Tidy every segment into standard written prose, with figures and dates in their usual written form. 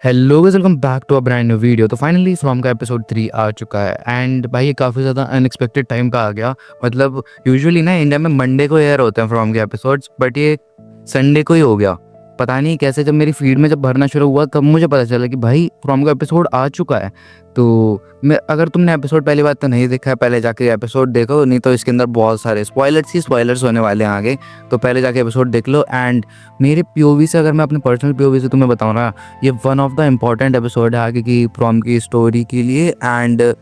Hello guys, welcome back to a brand new video. तो finally from का episode 3 आ चुका है एंड भाई ये काफ़ी ज़्यादा अनएक्सपेक्टेड टाइम पे आ गया। मतलब यूजुअली ना इंडिया में मंडे को एयर होते हैं फ्रॉम के एपिसोड्स, बट ये संडे को ही हो गया। पता नहीं कैसे, जब मेरी फीड में जब भरना शुरू हुआ तब मुझे पता चला कि भाई फ्रॉम का एपिसोड आ चुका है। तो मैं, अगर तुमने एपिसोड पहली बात तो नहीं देखा है, पहले जाके एपिसोड देखो, नहीं तो इसके अंदर बहुत सारे स्पॉयलर्स होने वाले हैं आगे। तो पहले जाके एपिसोड देख लो। एंड मेरे पीओवी से, अगर मैं अपने पर्सनल पीओवी से तुम्हें बताऊँ ना, ये one of the important episode है आगे की फ्रॉम की स्टोरी के लिए। एंड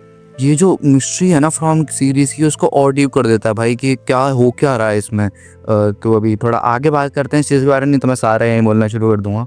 ये जो मिस्ट्री है ना फ्रॉम सीरीज की, उसको और डीप कर देता है भाई कि क्या हो क्या रहा है इसमें। तो अभी थोड़ा आगे बात करते हैं इस चीज़ के बारे में, नहीं तो मैं सारा यहीं बोलना शुरू कर दूंगा।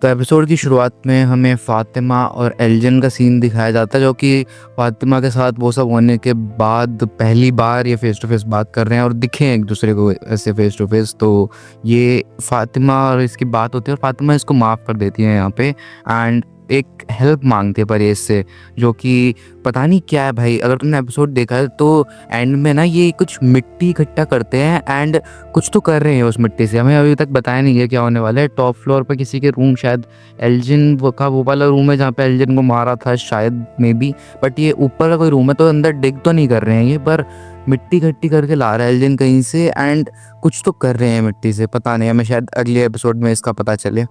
तो एपिसोड की शुरुआत में हमें फातिमा और एल्जन का सीन दिखाया जाता है, जो कि फातिमा के साथ वो सब होने के बाद पहली बार ये फेस टू फेस बात कर रहे हैं और दिखे एक दूसरे को ऐसे फेस टू फेस। तो ये फातिमा और इसकी बात होती है और फातिमा इसको माफ़ कर देती है यहाँ पे। एंड एक हेल्प मांगते हैं परेश से, जो कि पता नहीं क्या है भाई। अगर तुमने एपिसोड देखा है तो एंड में ना ये कुछ मिट्टी इकट्ठा करते हैं एंड कुछ तो कर रहे हैं उस मिट्टी से। हमें अभी तक बताया नहीं है क्या होने वाला है। टॉप फ्लोर पर किसी के रूम, शायद एल्जिन का वो वाला रूम है जहाँ पे एल्जिन को मारा था शायद, मे बी। बट ये ऊपर का कोई रूम है, तो अंदर डिग तो नहीं कर रहे हैं ये, पर मिट्टी इकट्ठी करके ला रहा है एल्जिन कहीं से। एंड कुछ तो कर रहे हैं मिट्टी से, पता नहीं, हमें शायद अगले एपिसोड में इसका पता चले।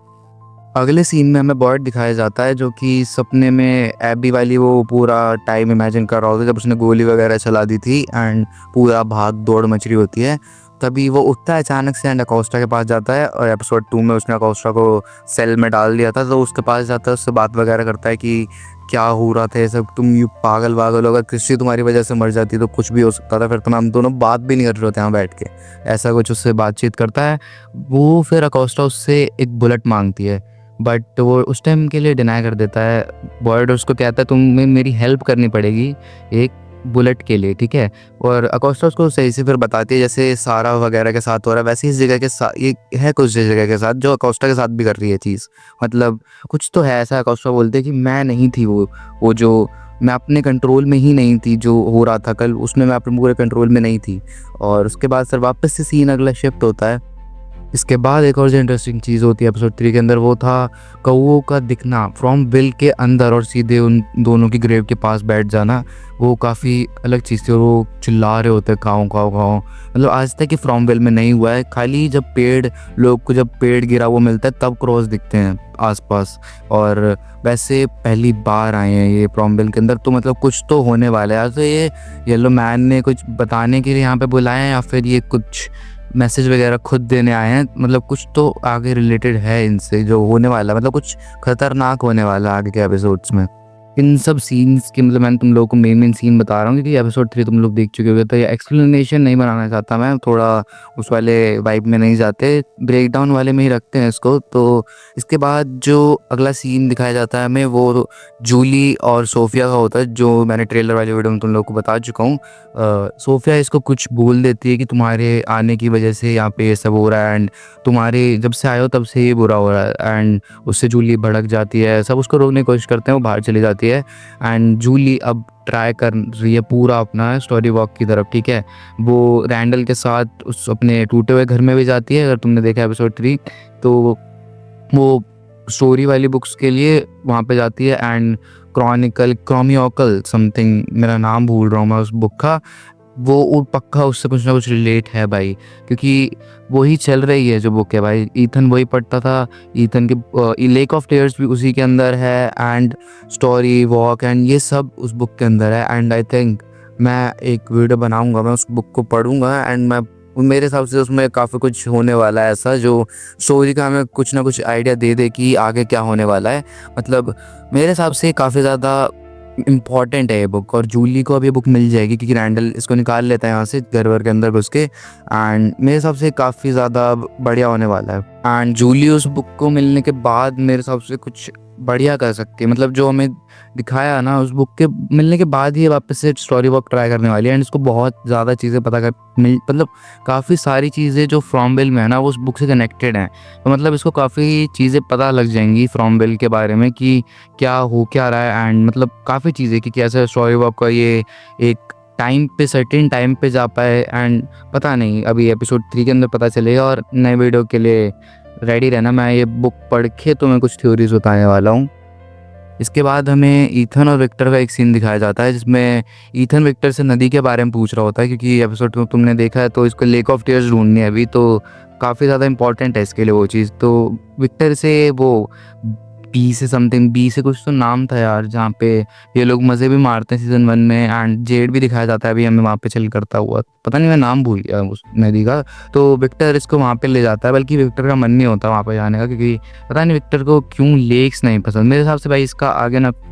अगले सीन में हमें बॉयड दिखाया जाता है, जो कि सपने में एबी वाली वो पूरा टाइम इमेजिन कर रहा होता है जब उसने गोली वगैरह चला दी थी एंड पूरा भाग दौड़ मच रही होती है। तभी वो उठता है अचानक से एंड अकोस्टा के पास जाता है, और एपिसोड 2 में उसने अकोस्टा को सेल में डाल दिया था, तो उसके पास जाता है, उससे बात वगैरह करता है कि क्या हो रहा था ये सब, तुम यू पागल वागल हो, अगर क्रिस्टी तुम्हारी वजह से मर जाती तो कुछ भी हो सकता था, फिर तो हम दोनों बात भी नहीं कर रहे होते यहाँ बैठ के। ऐसा कुछ उससे बातचीत करता है वो। फिर अकोस्टा उससे एक बुलेट मांगती है, बट वो उस टाइम के लिए डिनाई कर देता है। बॉयड उसको कहता है तुम्हें मेरी हेल्प करनी पड़ेगी एक बुलेट के लिए, ठीक है। और अकोस्टा उसको सही से फिर बताती है, जैसे सारा वगैरह के साथ हो रहा है वैसे इस जगह के साथ ये है, कुछ जगह के साथ जो अकोस्टा के साथ भी कर रही है चीज़। मतलब कुछ तो है ऐसा। अकोस्टा बोलते हैं कि मैं नहीं थी वो जो मैं अपने कंट्रोल में ही नहीं थी, जो हो रहा था कल उसमें मैं अपने पूरे कंट्रोल में नहीं थी। और उसके बाद सर वापस से सीन अगला शिफ्ट होता है। इसके बाद एक और जो इंटरेस्टिंग चीज़ होती है एपिसोड 3 के अंदर, वो था कौओं का दिखना फ्रॉम बिल के अंदर और सीधे उन दोनों की ग्रेव के पास बैठ जाना। वो काफ़ी अलग चीज़ थी और वो चिल्ला रहे होते काऊ काऊ काऊ। मतलब आज तक कि फ्रॉम बिल में नहीं हुआ है, खाली जब लोग को जब पेड़ गिरा वो मिलता है तब क्रॉस दिखते हैं आसपास, और वैसे पहली बार आए हैं ये फ्रॉम बिल के अंदर। तो मतलब कुछ तो होने वाला है। तो ये येलो मैन ने कुछ बताने के लिए यहाँ पे बुलाए हैं, या फिर ये कुछ मैसेज वगैरह खुद देने आए हैं। मतलब कुछ तो आगे रिलेटेड है इनसे जो होने वाला, मतलब कुछ खतरनाक होने वाला आगे के एपिसोड्स में। इन सब सीन्स की, मतलब मैंने तुम लोगों को मेन सीन बता रहा हूँ क्योंकि एपिसोड 3 तुम लोग देख चुके होगे, तो ये एक्सप्लेनेशन नहीं बनाना चाहता मैं, थोड़ा उस वाले वाइब में नहीं जाते, ब्रेकडाउन वाले में ही रखते हैं इसको। तो इसके बाद जो अगला सीन दिखाया जाता है हमें, वो जूली और सोफिया का होता है, जो मैंने ट्रेलर वाली वीडियो में तुम लोग को बता चुका हूँ। सोफिया इसको कुछ बोल देती है कि तुम्हारे आने की वजह से यहाँ पे ये सब हो रहा है एंड तुम्हारे जब से आए हो तब से ये बुरा हो रहा है। एंड उससे जूली भड़क जाती है, सब उसको रोकने की कोशिश करते हैं, वो बाहर चली जाती है। एंड जूली अब ट्राई कर रही है पूरा अपना स्टोरी वॉक की तरफ, ठीक है। वो रैंडल के साथ उस अपने टूटे हुए घर में भी जाती है, अगर तुमने देखा एपिसोड 3 तो वो स्टोरी वाली बुक्स के लिए वहाँ पे जाती है। एंड क्रॉमियोकल समथिंग, मेरा नाम भूल रहा हूँ मैं उस बुक का, वो पक्का उससे कुछ ना कुछ रिलेट है भाई, क्योंकि वही चल रही है जो बुक है भाई। ईथन वही पढ़ता था, ईथन के लेक ऑफ टेयर्स भी उसी के अंदर है, एंड स्टोरी वॉक एंड ये सब उस बुक के अंदर है। एंड आई थिंक मैं एक वीडियो बनाऊंगा, मैं उस बुक को पढ़ूंगा एंड मैं, मेरे हिसाब से उसमें काफ़ी कुछ होने वाला है ऐसा, जो स्टोरी का हमें कुछ ना कुछ आइडिया दे दे कि आगे क्या होने वाला है। मतलब मेरे हिसाब से काफ़ी ज़्यादा इम्पॉर्टेंट है ये बुक, और जूली को अब ये बुक मिल जाएगी क्योंकि रैंडल इसको निकाल लेता है यहाँ से घर वर के अंदर घुस के। एंड मेरे हिसाब से काफ़ी ज़्यादा बढ़िया होने वाला है। एंड जूली उस बुक को मिलने के बाद मेरे हिसाब से कुछ बढ़िया कर सकती है। मतलब जो हमें दिखाया ना, उस बुक के मिलने के बाद ही वापस से स्टोरी वर्क ट्राई करने वाली है। एंड इसको बहुत ज़्यादा चीज़ें पता कर मतलब काफ़ी सारी चीज़ें जो फ्रॉम बिल में है ना वो उस बुक से कनेक्टेड हैं। तो मतलब इसको काफ़ी चीज़ें पता लग जाएंगी फ्रॉम बिल के बारे में कि क्या हो क्या रहा है। एंड मतलब काफ़ी चीज़ें कि कैसे स्टोरी वर्क का ये एक टाइम पे, सर्टेन टाइम पे जा पाए। एंड पता नहीं, अभी एपिसोड 3 के अंदर पता चलेगा। और नए वीडियो के लिए रेडी रहना, मैं ये बुक पढ़ के तुम्हें कुछ थ्योरीज बताने वाला हूँ। इसके बाद हमें ईथन और विक्टर का एक सीन दिखाया जाता है जिसमें ईथन विक्टर से नदी के बारे में पूछ रहा होता है, क्योंकि एपिसोड को तुमने देखा है तो इसको लेक ऑफ टीयर्स ढूंढनी है अभी, तो काफ़ी ज़्यादा इंपॉर्टेंट है इसके लिए वो चीज़। तो विक्टर से वो बी से समथिंग, बी से कुछ तो नाम था यार, जहाँ पे ये लोग मज़े भी मारते हैं सीज़न 1 में, एंड जेड भी दिखाया जाता है अभी हमें वहाँ पे चल करता हुआ, पता नहीं मैं नाम भूल गया उस नदी का। तो विक्टर इसको वहाँ पे ले जाता है, बल्कि विक्टर का मन नहीं होता वहाँ पे जाने का, क्योंकि पता नहीं विक्टर को क्यों लेक्स नहीं पसंद। मेरे हिसाब से भाई इसका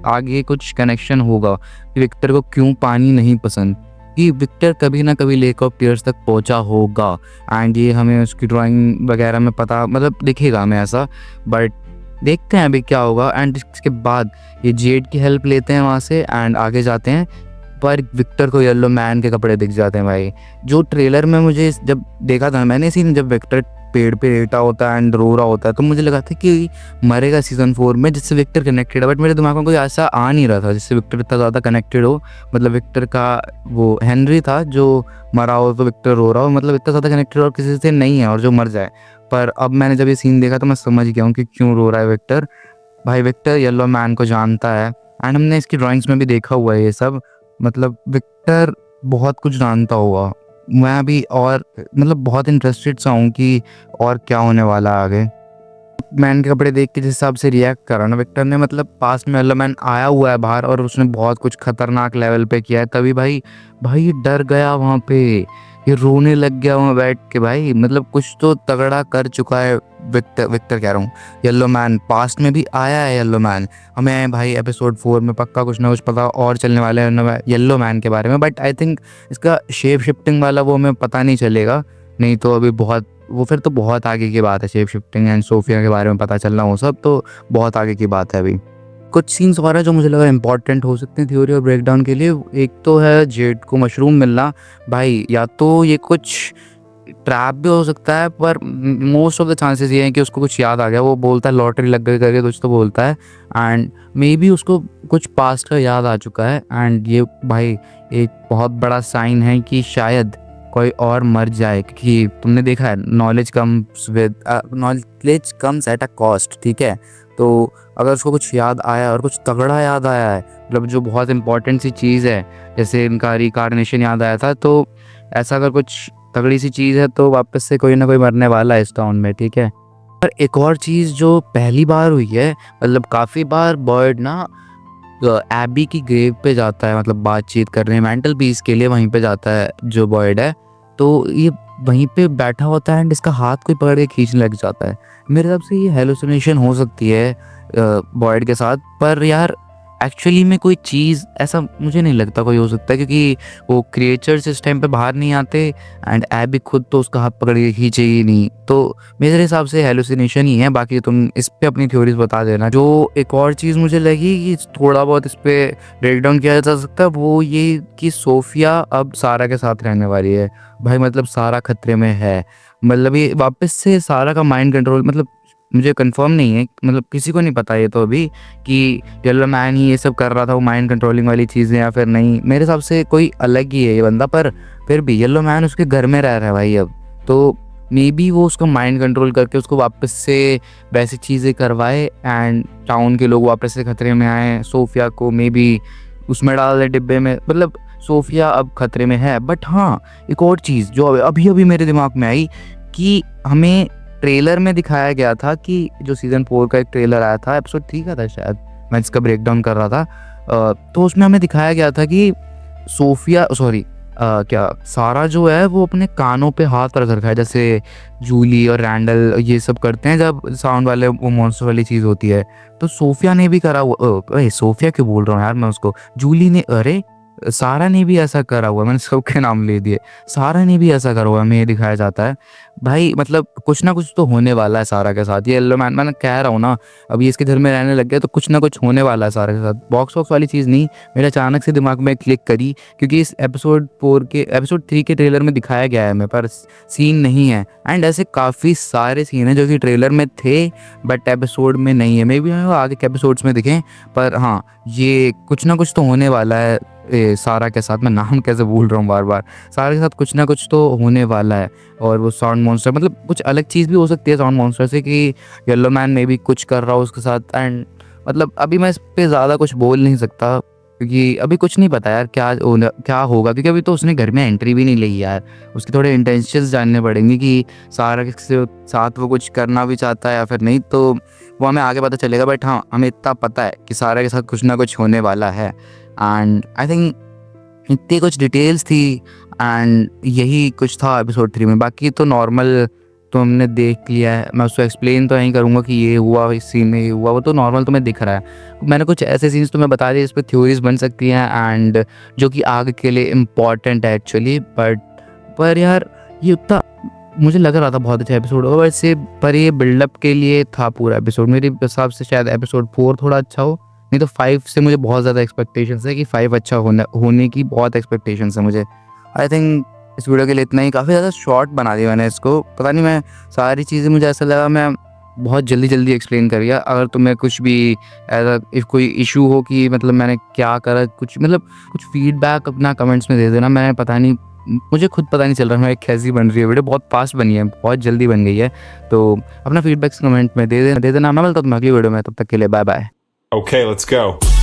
आगे कुछ कनेक्शन होगा कि विक्टर को क्यों पानी नहीं पसंद, कि विक्टर कभी ना कभी लेक ऑफ टीयर्स तक पहुंचा होगा, एंड ये हमें उसकी ड्राइंग वगैरह में पता मतलब दिखेगा हमें ऐसा। बट देखते हैं अभी क्या होगा। एंड इसके बाद ये जेड की हेल्प लेते हैं वहाँ से एंड आगे जाते हैं, पर विक्टर को येलो मैन के कपड़े दिख जाते हैं भाई। जो ट्रेलर में मुझे जब देखा था मैंने सीन, जब विक्टर पेड़ पे लेटा होता है एंड रो रहा होता है, तो मुझे लगा था कि मरेगा सीज़न 4 में जिससे विक्टर कनेक्टेड है, बट मेरे दिमाग में कोई ऐसा आ नहीं रहा था जिससे विक्टर इतना ज़्यादा कनेक्टेड हो। मतलब विक्टर का वो हेनरी था जो मरा हो तो विक्टर रो रहा हो, मतलब इतना ज़्यादा कनेक्टेड और किसी से नहीं है और जो मर जाए। पर अब मैंने जब ये सीन देखा तो मैं समझ गया हूँ कि क्यों रो रहा है विक्टर। भाई विक्टर येलो मैन को जानता है एंड हमने इसकी ड्राइंग्स में भी देखा हुआ है ये सब। मतलब विक्टर बहुत कुछ जानता होगा। मैं अभी और मतलब बहुत इंटरेस्टेड सा हूँ कि और क्या होने वाला है आगे। मैन के कपड़े देख के जिस हिसाब से रिएक्ट करा ना विक्टर ने, मतलब पास्ट में येलो मैन आया हुआ है बाहर और उसने बहुत कुछ खतरनाक लेवल पे किया है, तभी भाई ये डर गया वहाँ पे, ये रोने लग गया वहाँ बैठ के। भाई मतलब कुछ तो तगड़ा कर चुका है विक्टर कह रहा हूँ, येलो मैन। पास्ट में भी आया है येलो मैन, हमें भाई एपिसोड 4 में पक्का कुछ ना कुछ पता और चलने वाला है येलो मैन के बारे में। बट आई थिंक इसका शेप शिफ्टिंग वाला वो हमें पता नहीं चलेगा, नहीं तो अभी फिर तो बहुत आगे की बात है। शेप शिफ्टिंग एंड सोफिया के बारे में पता चलना वो सब तो बहुत आगे की बात है। अभी कुछ सीन्स और है जो मुझे लगा इंपॉर्टेंट हो सकते हैं थ्योरी और ब्रेकडाउन के लिए। एक तो है जेड को मशरूम मिलना। भाई या तो ये कुछ ट्रैप भी हो सकता है, पर मोस्ट ऑफ द चांसेस ये हैं कि उसको कुछ याद आ गया। वो बोलता है लॉटरी लग गई करके कुछ तो बोलता है, एंड मे बी उसको कुछ पास्ट का याद आ चुका है। एंड ये भाई एक बहुत बड़ा साइन है कि शायद कोई और मर जाए, क्योंकि तुमने देखा है knowledge comes at a cost, ठीक है। तो अगर उसको कुछ याद आया और कुछ तगड़ा याद आया है, मतलब जो बहुत इंपॉर्टेंट सी चीज़ है, जैसे इनका रिकार्नेशन याद आया था, तो ऐसा अगर कुछ तगड़ी सी चीज़ है तो वापस से कोई ना कोई मरने वाला है इस टाउन में, ठीक है। पर एक और चीज़ जो पहली बार हुई है, मतलब काफ़ी बार बॉयड ना एबी की ग्रेव पे जाता है, मतलब बातचीत करने मेंटल पीस के लिए वहीं पे जाता है जो बॉयड है, तो ये वहीं पे बैठा होता है एंड इसका हाथ कोई पकड़ के खींचने लग जाता है। मेरे हिसाब से ये हेलुसिनेशन हो सकती है बॉयड के साथ, पर यार एक्चुअली में कोई चीज़ ऐसा मुझे नहीं लगता कोई हो सकता है, क्योंकि वो क्रिएचर्स इस टाइम पे बाहर नहीं आते एंड एबी खुद तो उसका हाथ पकड़ के खींचेगी नहीं, तो मेरे हिसाब से हेलुसिनेशन ही है। बाकी तुम इस पे अपनी थ्योरीज बता देना। जो एक और चीज़ मुझे लगी कि थोड़ा बहुत इस पे ब्रेक डाउन किया जा सकता है, वो ये कि सोफिया अब सारा के साथ रहने वाली है। भाई मतलब सारा खतरे में है, मतलब ये वापस से सारा का माइंड कंट्रोल, मतलब मुझे कंफर्म नहीं है, मतलब किसी को नहीं पता ये तो अभी कि येलो मैन ही ये सब कर रहा था, वो माइंड कंट्रोलिंग वाली चीज़ें, या फिर नहीं। मेरे हिसाब से कोई अलग ही है ये बंदा, पर फिर भी येलो मैन उसके घर में रह रहा है भाई अब, तो मे बी वो उसको माइंड कंट्रोल करके उसको वापस से वैसी चीज़ें करवाए एंड टाउन के लोग वापस से खतरे में आए। सोफिया को मे बी उसमें डाल दे डिब्बे में, मतलब सोफिया अब खतरे में है। बट हाँ, एक और चीज़ जो अभी अभी मेरे दिमाग में आई कि हमें ट्रेलर में दिखाया गया था कि जो सीज़न 4 का एक ट्रेलर आया था, एपिसोड 3 का था शायद, मैं इसका ब्रेक डाउन कर रहा था, तो उसमें हमें दिखाया गया था कि सारा जो है वो अपने कानों पे हाथ रख रखा है, जैसे जूली और रैंडल ये सब करते हैं जब साउंड वाले वो मॉन्स्टर वाली चीज़ होती है, तो सोफिया ने भी करा हुआ। सोफिया क्यों बोल रहा हूँ यार मैं उसको, जूली ने, अरे सारा ने भी ऐसा करा हुआ, मैंने सबके नाम ले दिए, सारा ने भी ऐसा करा हुआ, हमें ये दिखाया जाता है। भाई मतलब कुछ ना कुछ तो होने वाला है सारा के साथ। ये येलो मैन, मैंने कह रहा हूँ ना, अभी इसके घर में रहने लग गया तो कुछ ना कुछ होने वाला है सारा के साथ। बॉक्स वॉक्स वाली चीज़ नहीं, मेरे अचानक से दिमाग में क्लिक करी, क्योंकि इस एपिसोड 3 के ट्रेलर में दिखाया गया है हमें, पर सीन नहीं है। एंड ऐसे काफ़ी सारे सीन हैं जो कि ट्रेलर में थे बट एपिसोड में नहीं है। मे बी हमें आगे के एपिसोड्स में दिखें, पर हाँ ये कुछ ना कुछ तो होने वाला है सारा के साथ। मैं नाम कैसे भूल रहा हूँ बार बार, सारा के साथ कुछ ना कुछ तो होने वाला है। और वो साउंड मॉन्स्टर, मतलब कुछ अलग चीज़ भी हो सकती है साउंड मॉन्स्टर से, कि येलो मैन में भी कुछ कर रहा हो उसके साथ। एंड मतलब अभी मैं इस पे ज़्यादा कुछ बोल नहीं सकता क्योंकि अभी कुछ नहीं पता यार क्या होगा, क्योंकि अभी तो उसने घर में एंट्री भी नहीं ली यार। उसके थोड़े इंटेंशंस जानने पड़ेंगे कि सारा के साथ वो कुछ करना भी चाहता है या फिर नहीं, तो वो हमें आगे पता चलेगा। बट हाँ, हमें इतना पता है कि सारा के साथ कुछ ना कुछ होने वाला है। एंड आई थिंक इतनी कुछ डिटेल्स थी एंड यही कुछ था एपिसोड 3 में। बाकी तो नॉर्मल तो हमने देख लिया है, मैं उसको एक्सप्लेन तो नहीं करूँगा कि ये हुआ, इस सीन में ये हुआ, वो तो नॉर्मल तुम्हें दिख रहा है। मैंने कुछ ऐसे सीन्स तुम्हें बता दिए इस पर थ्योरीज बन सकती हैं एंड जो कि आगे के लिए इम्पॉर्टेंट है एक्चुअली। पर यार ये उतना मुझे लग रहा था बहुत अच्छा एपिसोड होगा वैसे, पर ये बिल्डअप के लिए था पूरा एपिसोड। मेरे हिसाब से शायद एपिसोड 4 थोड़ा अच्छा हो, नहीं तो 5 से मुझे बहुत ज़्यादा एक्सपेक्टेशंस है कि 5 अच्छा होने की बहुत एक्सपेक्टेशंस है मुझे। आई थिंक इस वीडियो के लिए इतना ही। काफ़ी ज़्यादा शॉर्ट बना दिया मैंने इसको, पता नहीं, मैं सारी चीज़ें मुझे ऐसा लगा मैं बहुत जल्दी एक्सप्लेन कर दिया। अगर तुम्हें कुछ भी ऐसा इफ़ कोई इशू हो कि मतलब मैंने क्या करा, कुछ मतलब कुछ फीडबैक अपना कमेंट्स में दे देना। मैं पता नहीं, मुझे खुद पता नहीं चल रहा है कैसी बन रही है वीडियो, बहुत फास्ट बनी है, बहुत जल्दी बन गई है। तो अपना फीडबैक कमेंट में दे देना। मैं मिलता हूँ तुम्हें अगली वीडियो में, तब तक के लिए bye bye. Okay, let's go.